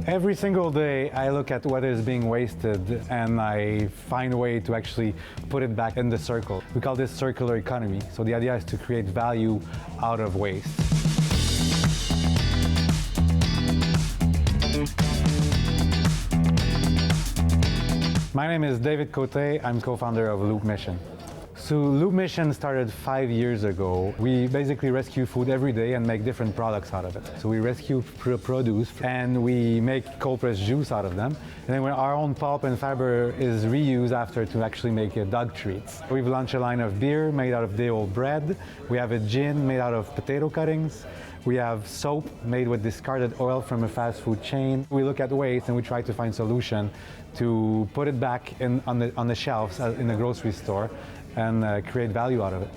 Every single day I look at what is being wasted and I find a way to actually put it back in the circle. We call this circular economy. So the idea is to create value out of waste. My name is David Cote. I'm co-founder of Loop Mission. So Loop Mission started 5 years ago. We basically rescue food every day and make different products out of it. So we rescue produce and we make cold pressed juice out of them. And then our own pulp and fiber is reused after to actually make dog treats. We've launched a line of beer made out of day-old bread. We have a gin made out of potato cuttings. We have soap made with discarded oil from a fast food chain. We look at waste and we try to find solution to put it back on the shelves in the grocery store and create value out of it.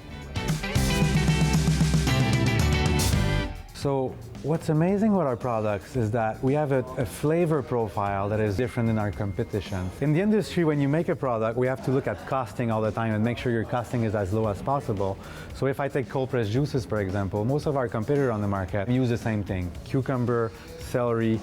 So what's amazing with our products is that we have a flavor profile that is different than our competition. In the industry, when you make a product, we have to look at costing all the time and make sure your costing is as low as possible. So if I take cold pressed juices, for example, most of our competitors on the market use the same thing: cucumber, celery,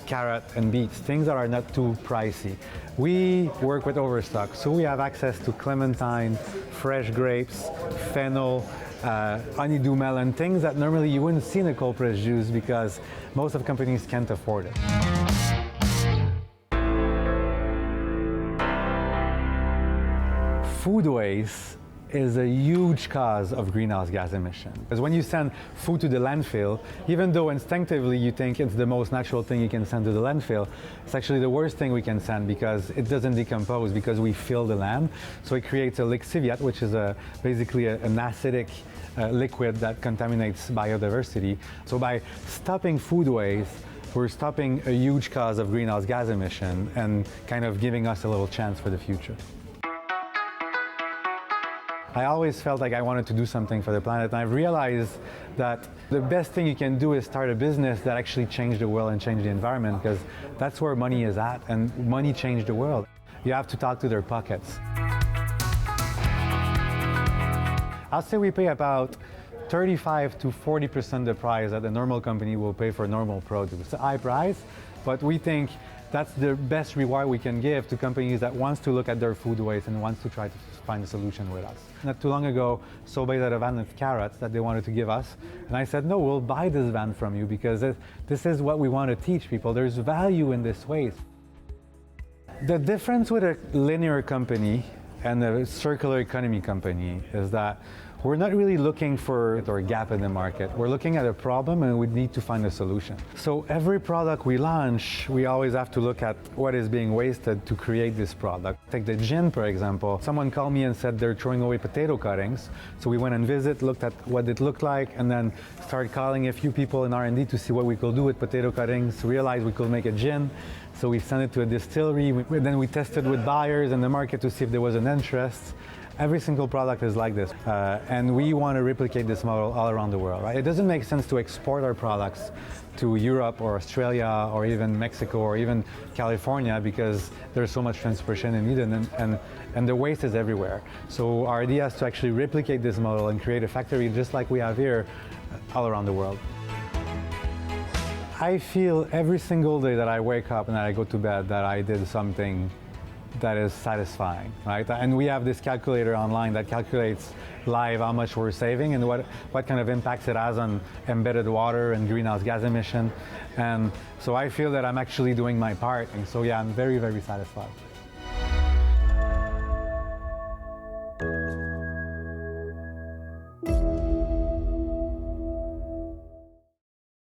carrot and beets, things that are not too pricey. We work with overstock, so we have access to clementine, fresh grapes, fennel, honeydew melon, things that normally you wouldn't see in a cold pressed juice because most of companies can't afford it. Food waste is a huge cause of greenhouse gas emission. Because when you send food to the landfill, even though instinctively you think it's the most natural thing you can send to the landfill, it's actually the worst thing we can send because it doesn't decompose because we fill the land. So it creates a lixiviate, which is basically an acidic liquid that contaminates biodiversity. So by stopping food waste, we're stopping a huge cause of greenhouse gas emission and kind of giving us a little chance for the future. I always felt like I wanted to do something for the planet, and I've realized that the best thing you can do is start a business that actually changed the world and changed the environment, because that's where money is at, and money changed the world. You have to talk to their pockets. I'll say we pay about 35 to 40% the price that a normal company will pay for normal produce. It's a high price, but we think that's the best reward we can give to companies that wants to look at their food waste and wants to try to find a solution with us. Not too long ago, Sobeys had a van of carrots that they wanted to give us, and I said, no, we'll buy this van from you because this is what we want to teach people. There's value in this waste. The difference with a linear company and a circular economy company is that we're not really looking for a gap in the market. We're looking at a problem and we need to find a solution. So every product we launch, we always have to look at what is being wasted to create this product. Take the gin, for example. Someone called me and said they're throwing away potato cuttings. So we went and visited, looked at what it looked like, and then started calling a few people in R&D to see what we could do with potato cuttings, realized we could make a gin. So we sent it to a distillery. Then we tested with buyers in the market to see if there was an interest. Every single product is like this, and we want to replicate this model all around the world. Right? It doesn't make sense to export our products to Europe or Australia or even Mexico or even California because there's so much transportation needed and the waste is everywhere. So our idea is to actually replicate this model and create a factory just like we have here all around the world. I feel every single day that I wake up and that I go to bed that I did something that is satisfying, right? And we have this calculator online that calculates live how much we're saving and what kind of impacts it has on embedded water and greenhouse gas emission. And so I feel that I'm actually doing my part. And so yeah, I'm very, very satisfied.